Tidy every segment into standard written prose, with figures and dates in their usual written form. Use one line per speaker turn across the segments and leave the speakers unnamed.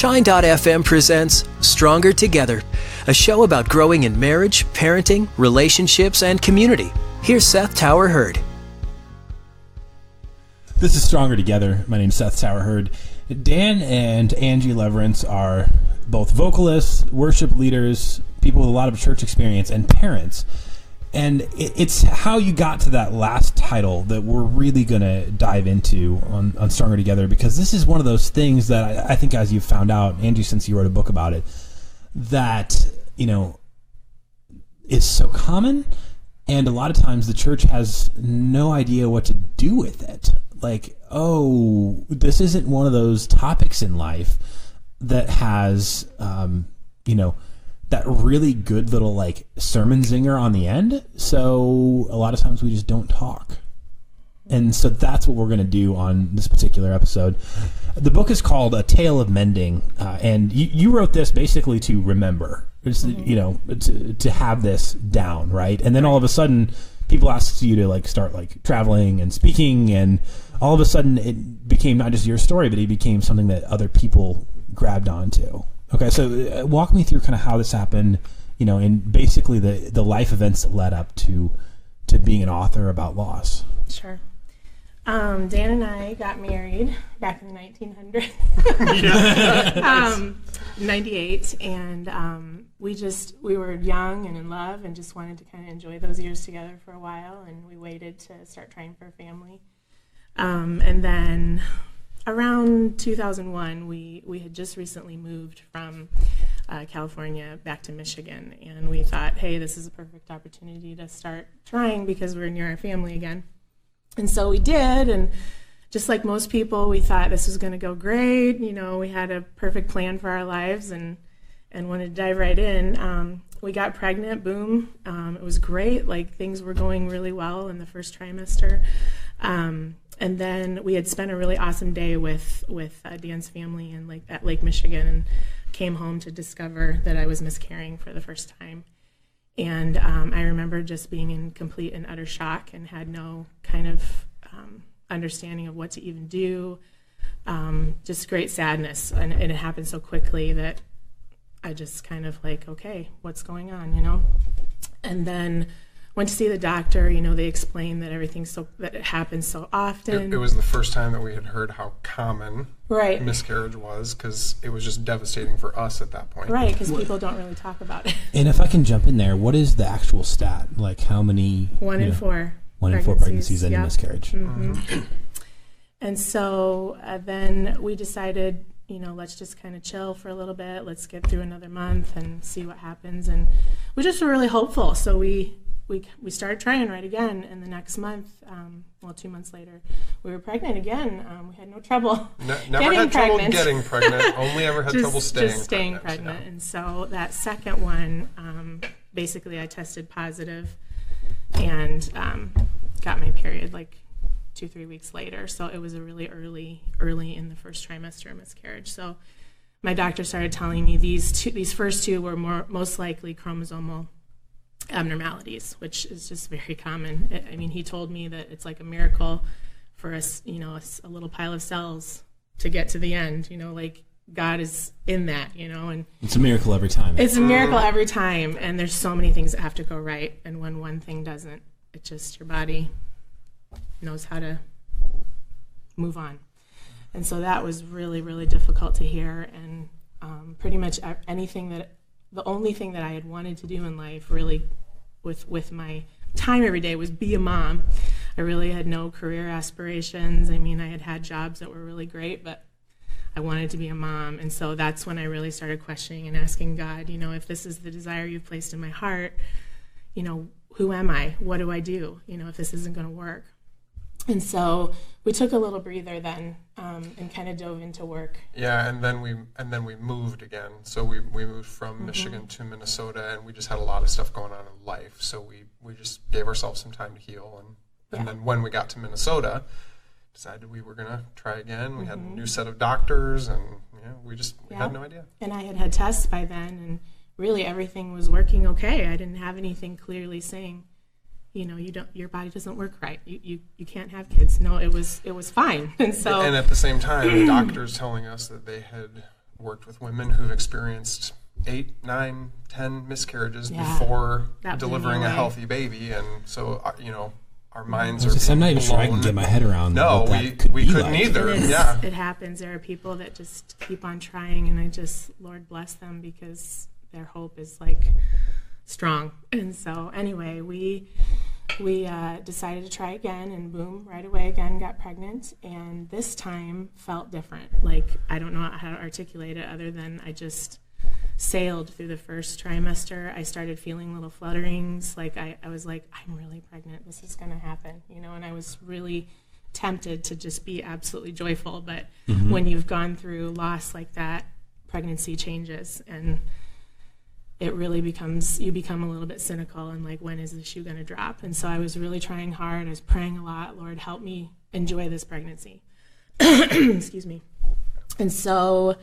Shine.fm presents Stronger Together, a show about growing in marriage, parenting, relationships, and community. Here's Seth Tower Hurd.
This is Stronger Together. My name's Seth Tower Hurd. Dan and Angie Leverance are both vocalists, worship leaders, people with a lot of church experience, and parents. And it's how you got to that last title that we're really going to dive into on Stronger Together, because this is one of those things that I think, as you've found out, Angie, since you wrote a book about it, that, you know, is so common, and a lot of times the church has no idea what to do with it. Like, oh, this isn't one of those topics in life that has, that really good little like sermon zinger on the end. So a lot of times we just don't talk. And so that's what we're going to do on this particular episode. The book is called A Tale of Mending. And you wrote this basically to remember, to have this down, right? And then all of a sudden people ask you to like start like traveling and speaking, and all of a sudden it became not just your story, but it became something that other people grabbed onto. Okay, so walk me through kind of how this happened, and basically the life events that led up to being an author about loss.
Sure. Dan and I got married back in the 1900s, 98, and we were young and in love and just wanted to kind of enjoy those years together for a while, and we waited to start trying for a family. And then around 2001, we had just recently moved from California back to Michigan, and we thought, hey, this is a perfect opportunity to start trying because we're near our family again. And so we did, and just like most people, we thought this was going to go great. We had a perfect plan for our lives and wanted to dive right in. We got pregnant, boom. It was great. Like, things were going really well in the first trimester. And then we had spent a really awesome day with Dan's family at Lake Michigan, and came home to discover that I was miscarrying for the first time. And I remember just being in complete and utter shock and had no kind of understanding of what to even do. Just great sadness. And it happened so quickly that I just kind of like, okay, what's going on, And then went to see the doctor. They explained that that it happens so often.
It was the first time that we had heard how common miscarriage was, because it was just devastating for us at that point.
Right, because people don't really talk about it.
And if I can jump in there, what is the actual stat? Like, how many?
1 in 4.
1 in 4 pregnancies end in miscarriage.
Mm-hmm. And so then we decided, let's just kind of chill for a little bit. Let's get through another month and see what happens. And we just were really hopeful. So we started trying right again, and the next month, 2 months later, we were pregnant again. We had no trouble
getting pregnant. Only ever had trouble staying
pregnant. Yeah. And so that second one, basically I tested positive and got my period like 2-3 weeks later. So it was a really early in the first trimester miscarriage. So my doctor started telling me these first two were most likely chromosomal abnormalities, which is just very common. I mean, he told me that it's like a miracle for us, a little pile of cells to get to the end, like God is in that, and
it's a miracle every time.
It's a miracle every time, and there's so many things that have to go right, and when one thing doesn't, it just, your body knows how to move on. And so that was really, really difficult to hear, and pretty much the only thing that I had wanted to do in life, really, with my time every day, was be a mom. I really had no career aspirations. I mean, I had jobs that were really great, but I wanted to be a mom. And so that's when I really started questioning and asking God, if this is the desire you've placed in my heart, who am I? What do I do? If this isn't going to work. And so we took a little breather then, and kind of dove into work.
Yeah, and then we moved again. So we moved from Michigan to Minnesota, and we just had a lot of stuff going on in life. So we just gave ourselves some time to heal, and then when we got to Minnesota, decided we were gonna try again. We had a new set of doctors, and we had no idea.
And I had tests by then, and really everything was working okay. I didn't have anything clearly saying, your body doesn't work right. You can't have kids. No, it was fine. And
at the same time, the doctors telling us that they had worked with women who've experienced 8, 9, 10 miscarriages before delivering a healthy baby, and so our minds are.
I'm not even sure I can get my head around.
No, we couldn't either.
It happens. There are people that just keep on trying, and I just, Lord bless them, because their hope is like strong. And so anyway, we decided to try again, and boom, right away again got pregnant, and this time felt different. Like, I don't know how to articulate it other than I just sailed through the first trimester. I started feeling little flutterings. Like I was like, I'm really pregnant. This is going to happen, and I was really tempted to just be absolutely joyful. But when you've gone through loss like that, pregnancy changes, and it really you become a little bit cynical and like, when is the shoe going to drop? And so I was really trying hard. I was praying a lot. Lord, help me enjoy this pregnancy. Excuse me. And so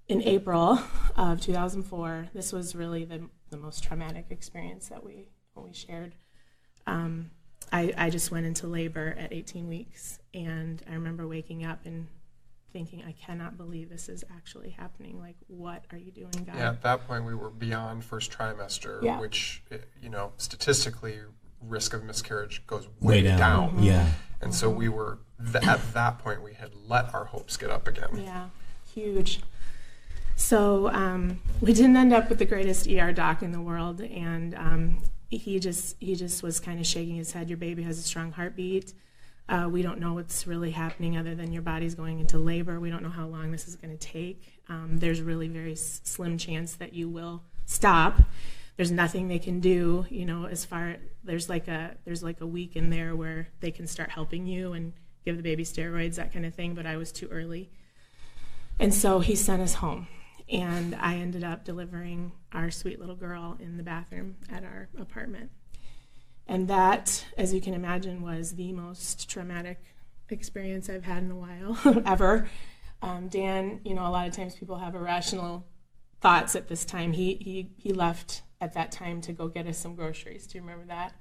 in April of 2004, this was really the most traumatic experience that we shared. I just went into labor at 18 weeks, and I remember waking up and thinking, I cannot believe this is actually happening. Like, what are you doing, God?
Yeah, at that point we were beyond first trimester, which, statistically, risk of miscarriage goes way down.
Mm-hmm.
Yeah.
And so we were, at that point, we had let our hopes get up again.
Yeah, huge. So we didn't end up with the greatest ER doc in the world, and he just was kind of shaking his head. Your baby has a strong heartbeat. We don't know what's really happening other than your body's going into labor. We don't know how long this is going to take. There's really very slim chance that you will stop. There's nothing they can do, there's like a week in there where they can start helping you and give the baby steroids, that kind of thing, but I was too early. And so he sent us home, and I ended up delivering our sweet little girl in the bathroom at our apartment. And that, as you can imagine, was the most traumatic experience I've had in a while, ever. Dan, a lot of times people have irrational thoughts at this time. He left at that time to go get us some groceries. Do you remember that?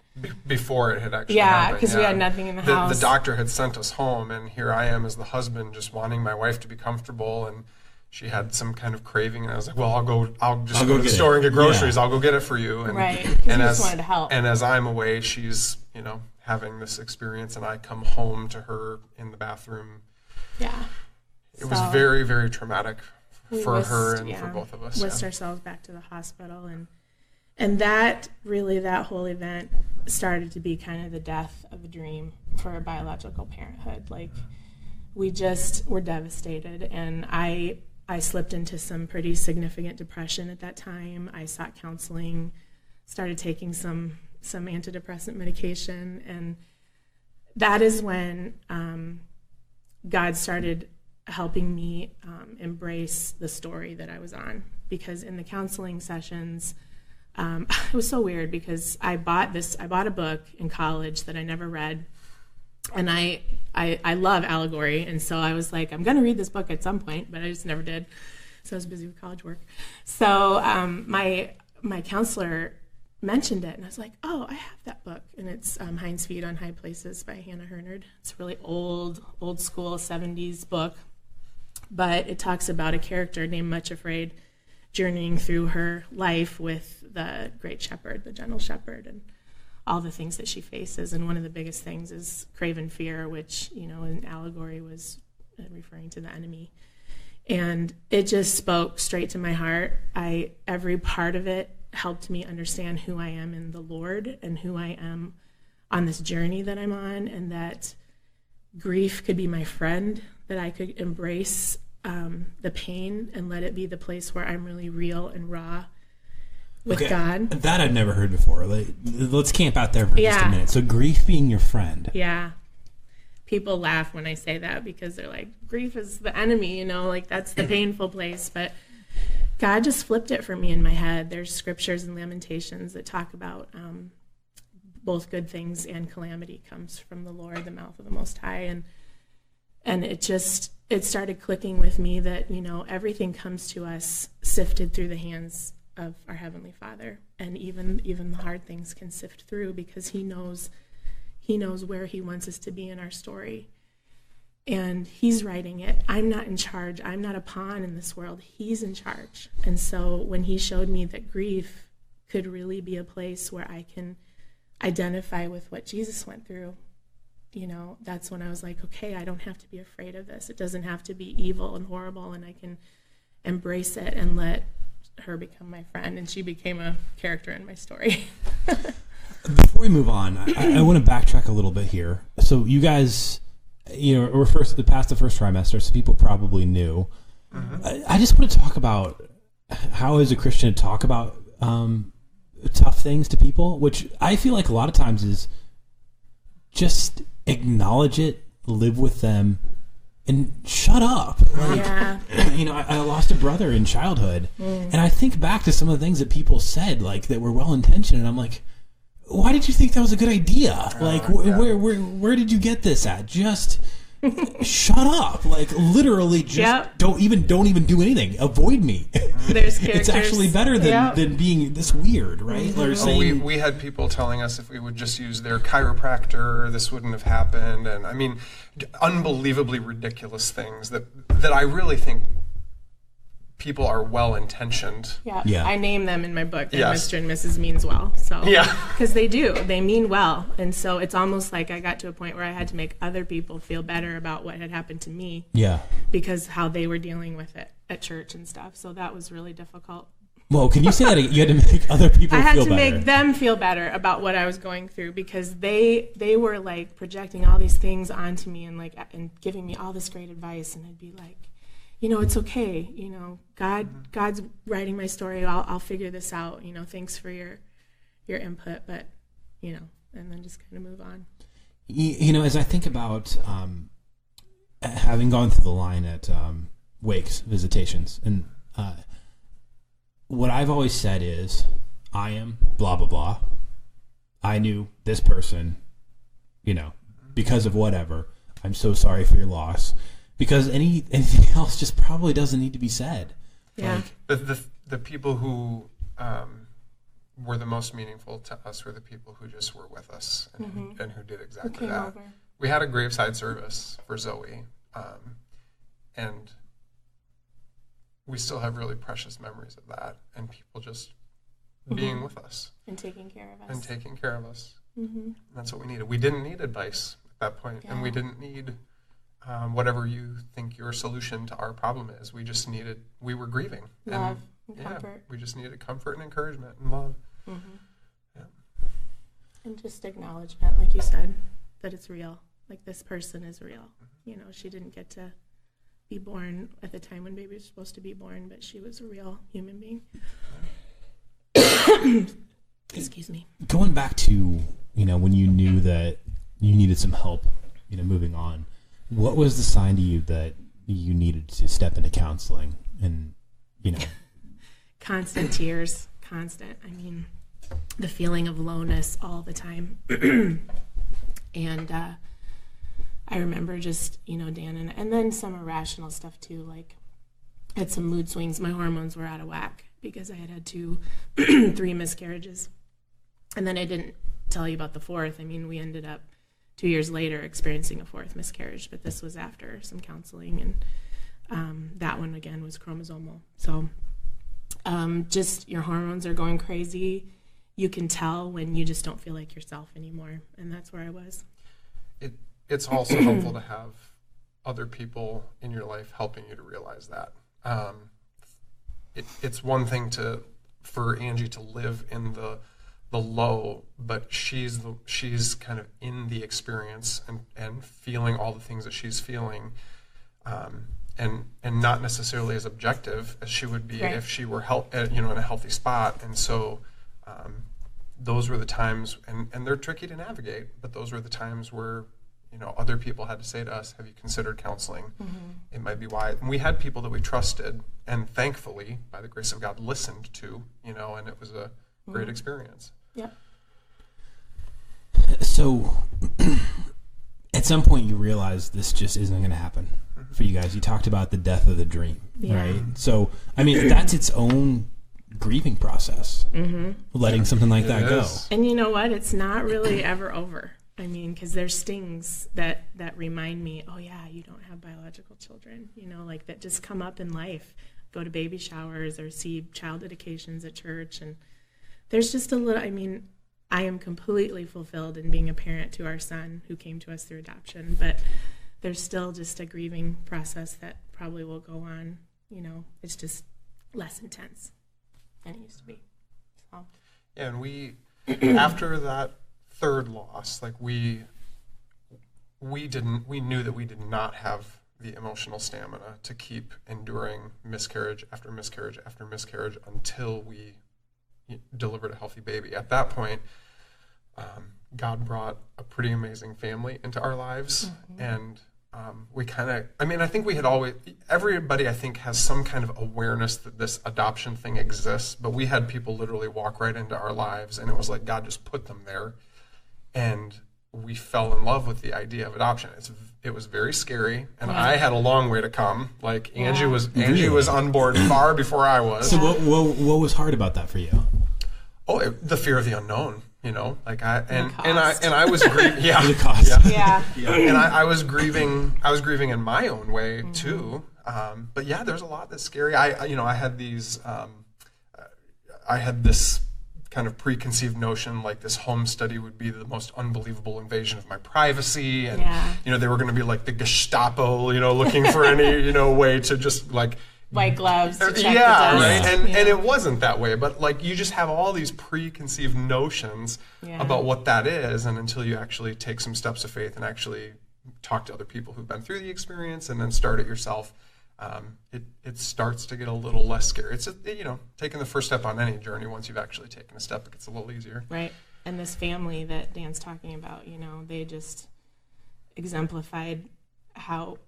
Before it had actually happened.
Because we had nothing in the house.
The doctor had sent us home, and here I am as the husband just wanting my wife to be comfortable, and she had some kind of craving, and I was like, well, I'll just go to the store and get groceries. Yeah. I'll go get it for you. And,
right, because you just wanted to help.
And as I'm away, she's, having this experience, and I come home to her in the bathroom.
Yeah.
It was very, very traumatic for her and for both of us.
Whisked ourselves back to the hospital, and that whole event started to be kind of the death of a dream for biological parenthood. Like, we just were devastated, and I slipped into some pretty significant depression at that time. I sought counseling, started taking some antidepressant medication, and that is when God started helping me embrace the story that I was on. Because in the counseling sessions, it was so weird, because I bought a book in college that I never read, and I love allegory, and so I was like, I'm going to read this book at some point, but I just never did. So I was busy with college work. So my counselor mentioned it, and I was like, oh, I have that book, and it's Hind's Feet on High Places by Hannah Hurnard. It's a really old school 70s book, but it talks about a character named Much Afraid journeying through her life with the great shepherd, the gentle shepherd, and all the things that she faces. And one of the biggest things is craven fear, which, in allegory was referring to the enemy. And it just spoke straight to my heart. Every part of it helped me understand who I am in the Lord and who I am on this journey that I'm on, and that grief could be my friend, that I could embrace the pain and let it be the place where I'm really real and raw with God.
That I've never heard before. Let's camp out there for just a minute. So grief being your friend.
Yeah. People laugh when I say that, because they're like, grief is the enemy, that's the painful place. But God just flipped it for me in my head. There's scriptures and Lamentations that talk about both good things and calamity comes from the Lord, the mouth of the Most High. And it started clicking with me that, everything comes to us sifted through the hands of our Heavenly Father. And even the hard things can sift through, because He knows where He wants us to be in our story. And he's writing it. I'm not in charge. I'm not a pawn in this world. He's in charge. And so when he showed me that grief could really be a place where I can identify with what Jesus went through, that's when I was like, okay, I don't have to be afraid of this. It doesn't have to be evil and horrible, and I can embrace it and let her become my friend. And she became a character in my story.
Before we move on, I want to backtrack a little bit here. So you guys, we're past the first trimester, so people probably knew. Mm-hmm. I just want to talk about how, as a Christian, to talk about tough things to people, which I feel like a lot of times is just acknowledge it, live with them, and shut up. I lost a brother in childhood, and I think back to some of the things that people said, like, that were well-intentioned, and I'm like, why did you think that was a good idea? Where did you get this at? Just shut up. Like, literally, just don't even do anything. Avoid me.
There's characters.
It's actually better than being this weird, right?
Mm-hmm.
Or saying,
we had people telling us if we would just use their chiropractor, this wouldn't have happened. And I mean, unbelievably ridiculous things that I really think people are well-intentioned.
Yeah. I name them in my book. Mr. and Mrs. Means Well. So, because they do. They mean well. And so it's almost like I got to a point where I had to make other people feel better about what had happened to me.
Yeah.
Because how they were dealing with it at church and stuff. So that was really difficult.
Well, can you say that again? You had to make other people feel better.
I had to make them feel better about what I was going through, because they were like projecting all these things onto me and giving me all this great advice, and I'd be like, it's okay. God's writing my story. I'll figure this out. Thanks for your input, but and then just kind of move on.
As I think about having gone through the line at wakes, visitations, and what I've always said is, I am blah blah blah. I knew this person, because of whatever. I'm so sorry for your loss. Because anything else just probably doesn't need to be said.
Yeah.
The people who were the most meaningful to us were the people who just were with us and who did exactly that. Over. We had a graveside service for Zoe, and we still have really precious memories of that, and people just being with us.
And taking care of us.
Mm-hmm. That's what we needed. We didn't need advice at that point, and we didn't need whatever you think your solution to our problem is. We were grieving.
Love and comfort.
We just needed comfort and encouragement and love.
Mm-hmm. Yeah. And just acknowledgement, like you said, that it's real. Like, this person is real. Mm-hmm. She didn't get to be born at the time when baby was supposed to be born, but she was a real human being. Excuse me.
Going back to, when you knew that you needed some help, moving on, what was the sign to you that you needed to step into counseling? And,
Constant tears. Constant. I mean, the feeling of lowness all the time. And I remember just, Dan, and then some irrational stuff too, like I had some mood swings. My hormones were out of whack because I had 3 miscarriages. And then I didn't tell you about the 4th. I mean, we ended up 2 years later experiencing a 4th miscarriage, but this was after some counseling, and that one again was chromosomal. So just your hormones are going crazy. You can tell when you just don't feel like yourself anymore, and that's where I was.
It's also helpful to have other people in your life helping you to realize that. It's one thing for Angie to live in the low, but she's kind of in the experience and feeling all the things that she's feeling, and not necessarily as objective as she would be if she were in a healthy spot. And so those were the times, and they're tricky to navigate, but those were the times where other people had to say to us, have you considered counseling? Mm-hmm. It might be wise. And we had people that we trusted and thankfully, by the grace of God, listened to, and it was a great experience.
Yeah.
So at some point you realize this just isn't going to happen for you guys. You talked about the death of the dream, right? So, I mean, that's its own grieving process, letting something like that go.
And you know what? It's not really ever over. I mean, because there's stings that remind me, oh yeah, you don't have biological children, like that just come up in life. Go to baby showers or see child dedications at church, and there's just a little, I mean, I am completely fulfilled in being a parent to our son who came to us through adoption, but there's still just a grieving process that probably will go on. It's just less intense than it used to be. So.
Yeah, and we, after that third loss, like we knew that we did not have the emotional stamina to keep enduring miscarriage after miscarriage after miscarriage until we delivered a healthy baby. At that point, God brought a pretty amazing family into our lives, and we kind of, I think we had always, everybody I think has some kind of awareness that this adoption thing exists, but we had people literally walk right into our lives, and it was like God just put them there, and we fell in love with the idea of adoption. It was very scary, and I had a long way to come. Like Angie was on board far before I was.
So what was hard about that for you?
Oh, the fear of the unknown. Like I was grieving. Yeah,
the cost.
Yeah.
And I was grieving. I was grieving in my own way too. But yeah, there's a lot that's scary. I had these. I had this kind of preconceived notion like this home study would be the most unbelievable invasion of my privacy, and they were going to be like the Gestapo, looking for any way to just like
white gloves to check
right, and it wasn't that way, but like you just have all these preconceived notions about what that is, and until you actually take some steps of faith and actually talk to other people who've been through the experience and then start it yourself, it starts to get a little less scary. It's taking the first step on any journey. Once you've actually taken a step, it gets a little easier.
Right. And this family that Dan's talking about, they just exemplified how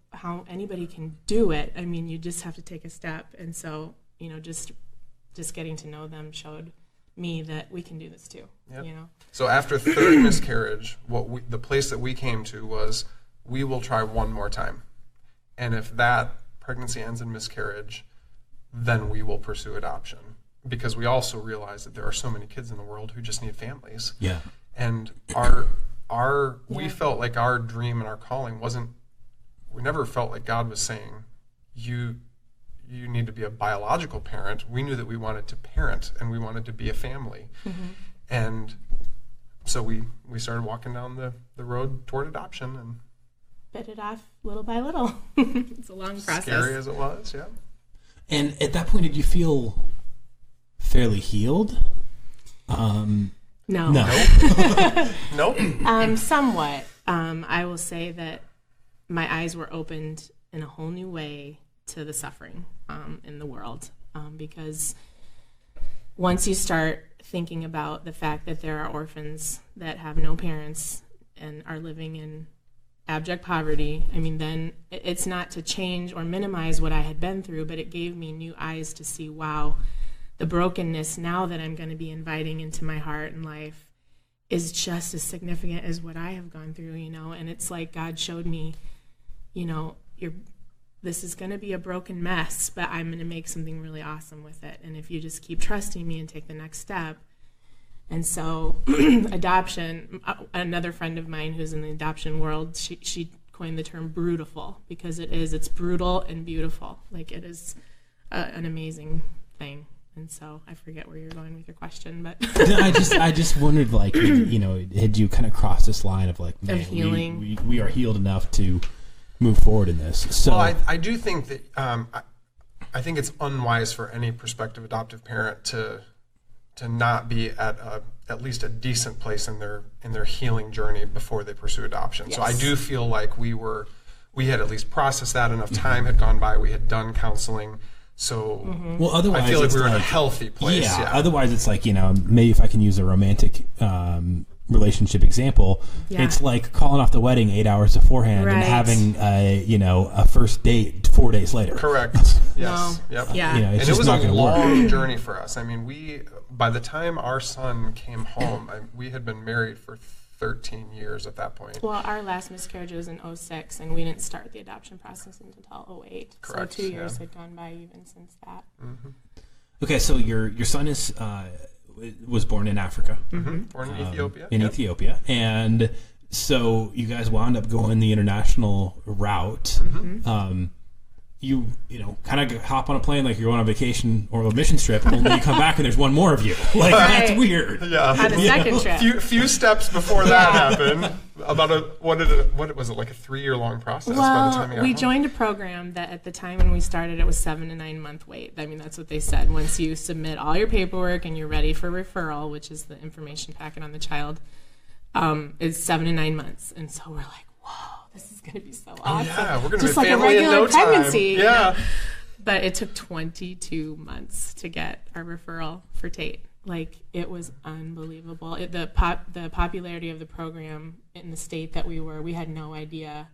anybody can do it. I mean, you just have to take a step. And so, just getting to know them showed me that we can do this too.
Yep. So after third miscarriage, the place that we came to was, we will try one more time. And if that pregnancy ends in miscarriage, then we will pursue adoption, because we also realize that there are so many kids in the world who just need families.
Yeah.
And we felt like our dream and our calling wasn't, we never felt like God was saying, you need to be a biological parent. We knew that we wanted to parent and we wanted to be a family. And so we started walking down the road toward adoption and
bit it off little by little. It's a long process. Scary
as it was, yeah.
And at that point, did you feel fairly healed?
No.
Nope.
Somewhat. I will say that my eyes were opened in a whole new way to the suffering in the world, because once you start thinking about the fact that there are orphans that have no parents and are living in abject poverty, then it's not to change or minimize what I had been through, but it gave me new eyes to see, wow, the brokenness now that I'm going to be inviting into my heart and life is just as significant as what I have gone through, and it's like God showed me, this is going to be a broken mess, but I'm going to make something really awesome with it, and if you just keep trusting me and take the next step. And so adoption, another friend of mine who's in the adoption world, she coined the term brutiful, because it's brutal and beautiful. Like, it is an amazing thing. And so I forget where you're going with your question, but
I just wondered, like, had you kind of crossed this line of like, man,
of healing?
We are healed enough to move forward in this. So
I do think that I think it's unwise for any prospective adoptive parent to not be at least a decent place in their healing journey before they pursue adoption. Yes. So I do feel like we had at least processed that, enough time had gone by, we had done counseling. So
well, otherwise
I feel like we were in a healthy place.
Yeah. Otherwise it's like, maybe if I can use a romantic relationship example, it's like calling off the wedding 8 hours beforehand and having a first date 4 days later.
Correct. Yes.
No.
Yep.
Yeah.
And it was a long journey for us. By the time our son came home, we had been married for 13 years at that point.
Well, our last miscarriage was in 2006, and we didn't start the adoption process until 2008.
Correct.
So 2 years had gone by even since that.
Mm-hmm.
Okay, so your son was born in Africa.
Mm-hmm. Born in Ethiopia.
Ethiopia. And So you guys wound up going the international route. You kind of hop on a plane like you're going on vacation or a mission trip, and then you come back and there's one more of you. Like, that's weird.
Yeah.
On a second trip.
Few steps before that happened. About what was it, like a 3-year-long process by the time you got
we
home?
joined a program that at the time when we started, it was 7 to 9 month wait. I mean, that's what they said. Once you submit all your paperwork and you're ready for referral, which is the information packet on the child, it's 7 to 9 months. And so we're like, whoa, this is going to be so awesome.
Yeah, we're going to be
just like
family
a regular
in no
pregnancy.
time. Yeah.
But it took 22 months to get our referral for Tate. Like, it was unbelievable. The popularity of the program in the state that we had no idea.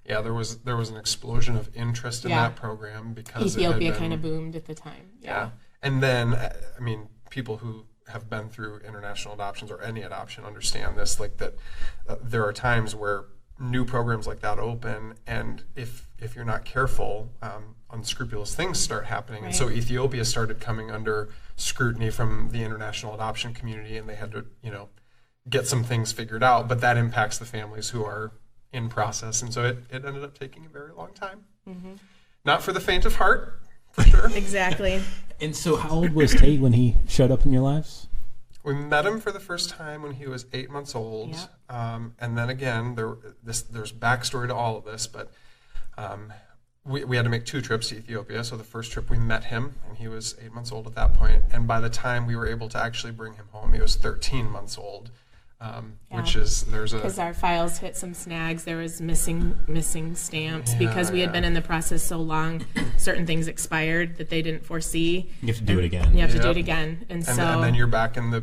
Yeah, there was an explosion of interest in that program because
Ethiopia kind of boomed at the time.
Yeah. And then, I mean, people who have been through international adoptions or any adoption understand this, like that there are times where new programs like that open, and if you're not careful, unscrupulous things start happening. Right. And so Ethiopia started coming under scrutiny from the international adoption community, and they had to, get some things figured out, but that impacts the families who are in process. And so it ended up taking a very long time. Mm-hmm. Not for the faint of heart, for sure.
Exactly.
And so how old was Tate when he showed up in your lives?
We met him for the first time when he was 8 months old. Yeah. And then again, there's backstory to all of this, but we had to make 2 trips to Ethiopia. So the first trip we met him, and he was 8 months old at that point. And by the time we were able to actually bring him home, he was 13 months old. Which is, because
our files hit some snags. There was missing stamps because we had been in the process so long. Certain things expired that they didn't foresee.
You have to do it again.
You have to do it again, and
then you're back in the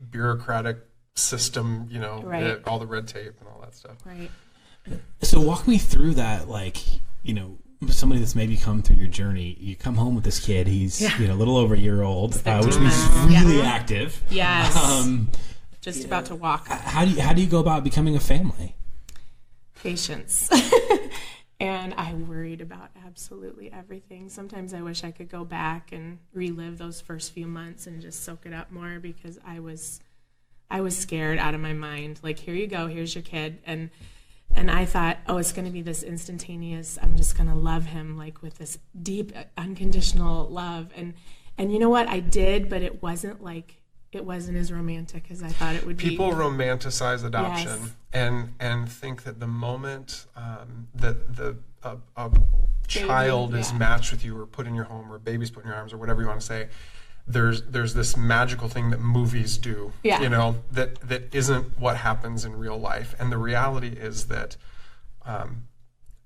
bureaucratic system.
Right.
All the red tape and all that stuff.
Right.
So walk me through that, somebody that's maybe come through your journey. You come home with this kid. He's a little over a year old, which means really active.
Yes. Just about to walk.
How do you go about becoming a family?
Patience. And I worried about absolutely everything. Sometimes I wish I could go back and relive those first few months and just soak it up more, because I was scared out of my mind. Like, here you go, here's your kid, and I thought, oh, it's going to be this instantaneous. I'm just going to love him like with this deep, unconditional love, and you know what? I did, but it wasn't as romantic as I thought it would be.
People romanticize adoption and think that the moment that a child is matched with you or put in your home or a baby's put in your arms or whatever you want to say, there's this magical thing that movies do, that isn't what happens in real life. And the reality is that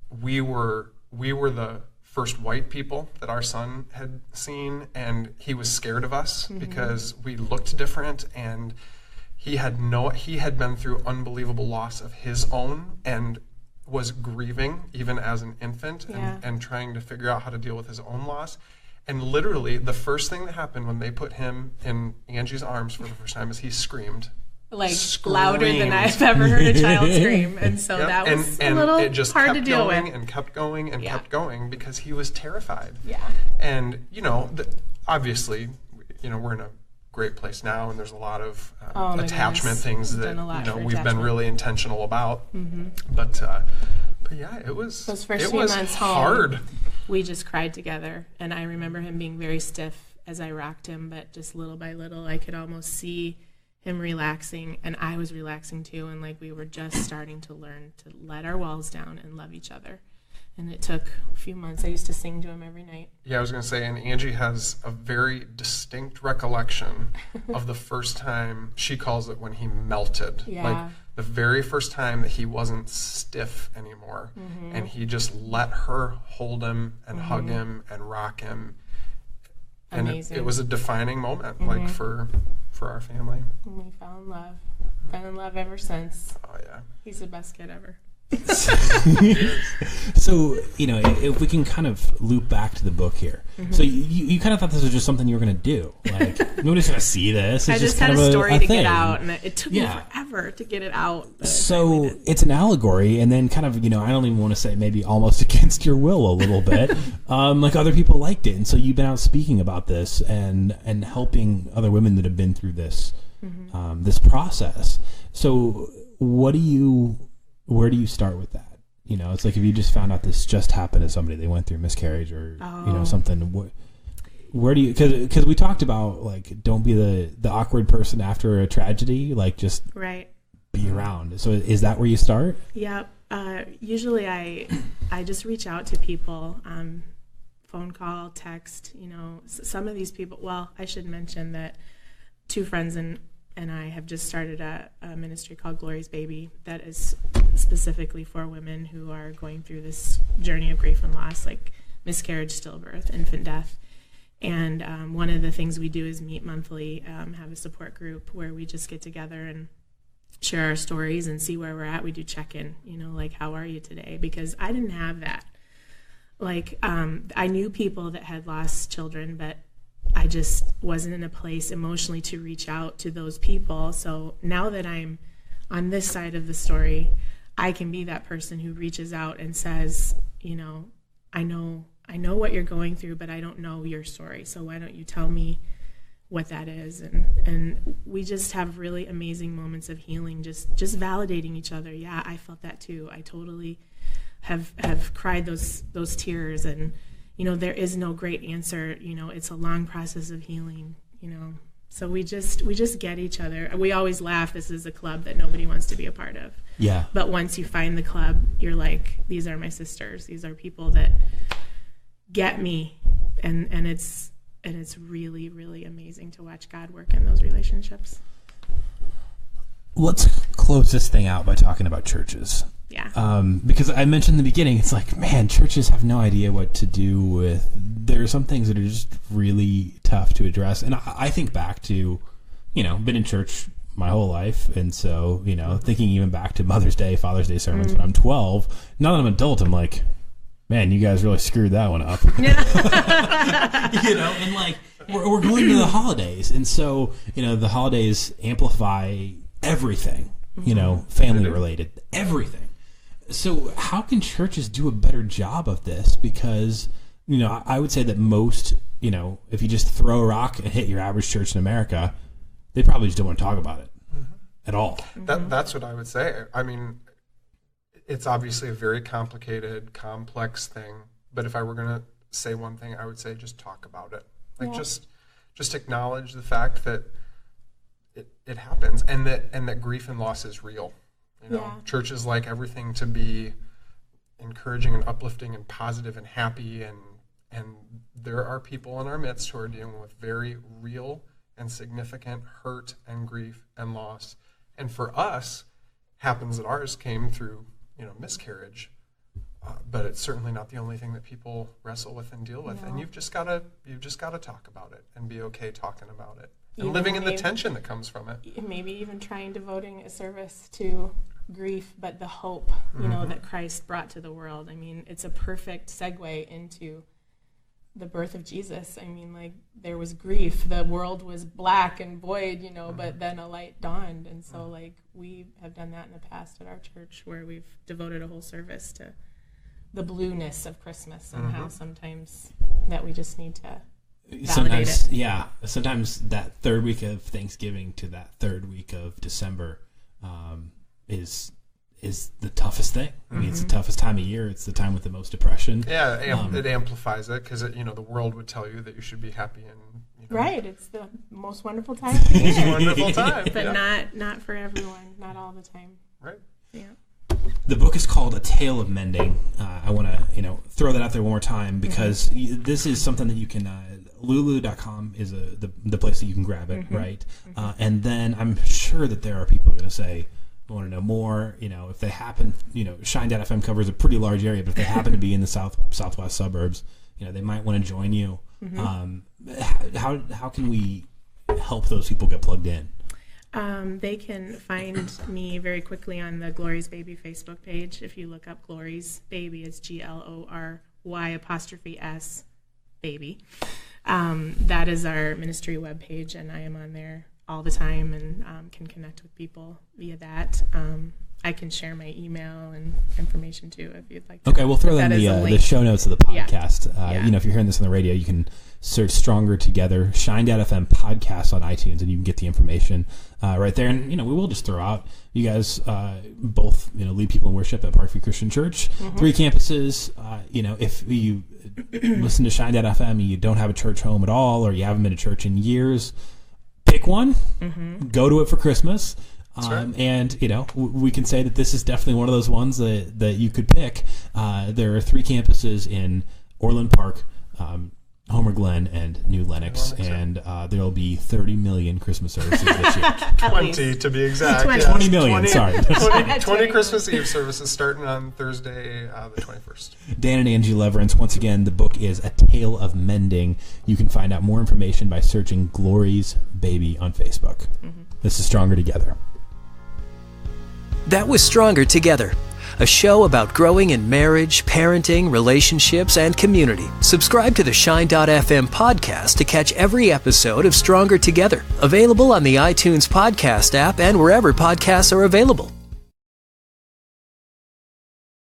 we were the first white people that our son had seen, and he was scared of us because we looked different, and he had been through unbelievable loss of his own and was grieving even as an infant and trying to figure out how to deal with his own loss. And literally the first thing that happened when they put him in Angie's arms for the first time is he screamed.
Louder than I've ever heard a child scream. And so that was a little
it just
hard
kept
to deal with.
And kept going and kept going because he was terrified.
Yeah.
And, obviously, we're in a great place now, and there's a lot of attachment things that, we've been really intentional about. Mm-hmm. But yeah, it was
those first few months
hard.
Home, we just cried together. And I remember him being very stiff as I rocked him, but just little by little, I could almost see him relaxing, and I was relaxing too, and we were just starting to learn to let our walls down and love each other. And it took a few months. I used to sing to him every night. Yeah,
I was going to say, and Angie has a very distinct recollection of the first time, she calls it when he melted.
Yeah.
The very first time that he wasn't stiff anymore, and he just let her hold him and hug him and rock him. And
amazing.
It was a defining moment, for our family.
And we fell in love. Been in love ever since.
Oh, yeah.
He's the best kid ever.
So, if we can kind of loop back to the book here. So you kind of thought this was just something you were going to do. Nobody's going to see this. It's
I just had
kind
a
of
story to
thing.
get out, and it took me forever to get it out.
So it's an allegory, and then kind of, I don't even want to say maybe almost against your will a little bit. Other people liked it, and so you've been out speaking about this and helping other women that have been through this this process. So where do you start with that? You know, it's like if you just found out this just happened to somebody, they went through miscarriage or, you know, something. Where do you, because we talked about, like, don't be the awkward person after a tragedy, like, just be around. So is that where you start?
Yeah. Usually I just reach out to people, phone call, text, you know, some of these people, well, I should mention that 2 friends and I have just started a ministry called Glory's Baby that is specifically for women who are going through this journey of grief and loss, like miscarriage, stillbirth, infant death. And one of the things we do is meet monthly, have a support group where we just get together and share our stories and see where we're at. We do check-in, you know, like, how are you today? Because I didn't have that. Like, I knew people that had lost children, but I just wasn't in a place emotionally to reach out to those people. So now that I'm on this side of the story, I can be that person who reaches out and says, you know, I know what you're going through, but I don't know your story. So why don't you tell me what that is? And we just have really amazing moments of healing, just validating each other. Yeah, I felt that too. I totally have cried those tears, and you know, there is no great answer. You know, it's a long process of healing, you know. So we just get each other. We always laugh. This is a club that nobody wants to be a part of.
Yeah.
But once you find the club, you're like, these are my sisters. These are people that get me, and it's really, really amazing to watch God work in those relationships.
Let's close this thing out by talking about churches.
Yeah.
Because I mentioned in the beginning, it's like, man, churches have no idea what to do with. There are some things that are just really tough to address. And I think back to, you know, been in church my whole life. And so, you know, thinking even back to Mother's Day, Father's Day sermons when I'm 12, now that I'm an adult, I'm like, man, you guys really screwed that one up. You know, and like, we're going to the holidays. And so, you know, the holidays amplify everything, you know, family related, everything. So how can churches do a better job of this? Because, you know, I would say that most, you know, if you just throw a rock and hit your average church in America, they probably just don't want to talk about it at all.
That's what I would say. I mean, it's obviously a very complicated, complex thing. But if I were going to say one thing, I would say just talk about it. Like, just acknowledge the fact that it happens, and that grief and loss is real. You know, churches like everything to be encouraging and uplifting and positive and happy, and there are people in our midst who are dealing with very real and significant hurt and grief and loss. And for us, happens that ours came through, you know, miscarriage, but it's certainly not the only thing that people wrestle with and deal with. No. And you've just got to talk about it and be okay talking about it, and even living in the tension that comes from it. Maybe
even devoting a service to grief, but the hope, you know, that Christ brought to the world. I mean, it's a perfect segue into the birth of Jesus. I mean, like, there was grief, the world was black and void, you know, but then a light dawned. And so, like, we have done that in the past at our church, where we've devoted a whole service to the blueness of Christmas and how sometimes that we just need to validate it.
Yeah, sometimes that third week of Thanksgiving to that third week of December is the toughest thing. I mean, it's the toughest time of year. It's the time with the most depression.
Yeah, it amplifies it, because, you know, the world would tell you that you should be happy, and, you know,
right. It's the most wonderful time of the year.
Most wonderful time,
but not for everyone, not all the time.
Right.
Yeah.
The book is called A Tale of Mending. I want to, you know, throw that out there one more time, because this is something that you can. Lulu.com is the place that you can grab it, right? And then I'm sure that there are people going to say, I want to know more. You know, if they happen, you know, Shine.fm covers a pretty large area, but if they happen to be in the southwest suburbs, you know, they might want to join you. How can we help those people get plugged in?
They can find me very quickly on the Glory's Baby Facebook page. If you look up Glory's Baby, it's GLORY' baby. That is our ministry webpage, and I am on there all the time, and can connect with people via that. I can share my email and information too if you'd like to.
Okay, we'll throw that in the show notes of the podcast.
Yeah.
If you're hearing this on the radio, you can search Stronger Together, Shine.fm podcast on iTunes, and you can get the information right there. And, we will just throw out, you guys both, lead people in worship at Parkview Christian Church, 3 campuses. If you listen to Shine.fm and you don't have a church home at all, or you haven't been to church in years, pick one, go to it for Christmas.
Right.
And, we can say that this is definitely one of those ones that you could pick. There are 3 campuses in Orland Park, Homer Glen, and New Lenox, and there will be 30 million Christmas services this year.
20 to be exact.
20 million, sorry.
20 Christmas Eve services starting on Thursday, the 21st.
Dan and Angie Leverance. Once again, the book is A Tale of Mending. You can find out more information by searching Glory's Baby on Facebook. This is Stronger Together.
That was Stronger Together, a show about growing in marriage, parenting, relationships, and community. Subscribe to the Shine.fm podcast to catch every episode of Stronger Together, available on the iTunes podcast app and wherever podcasts are available.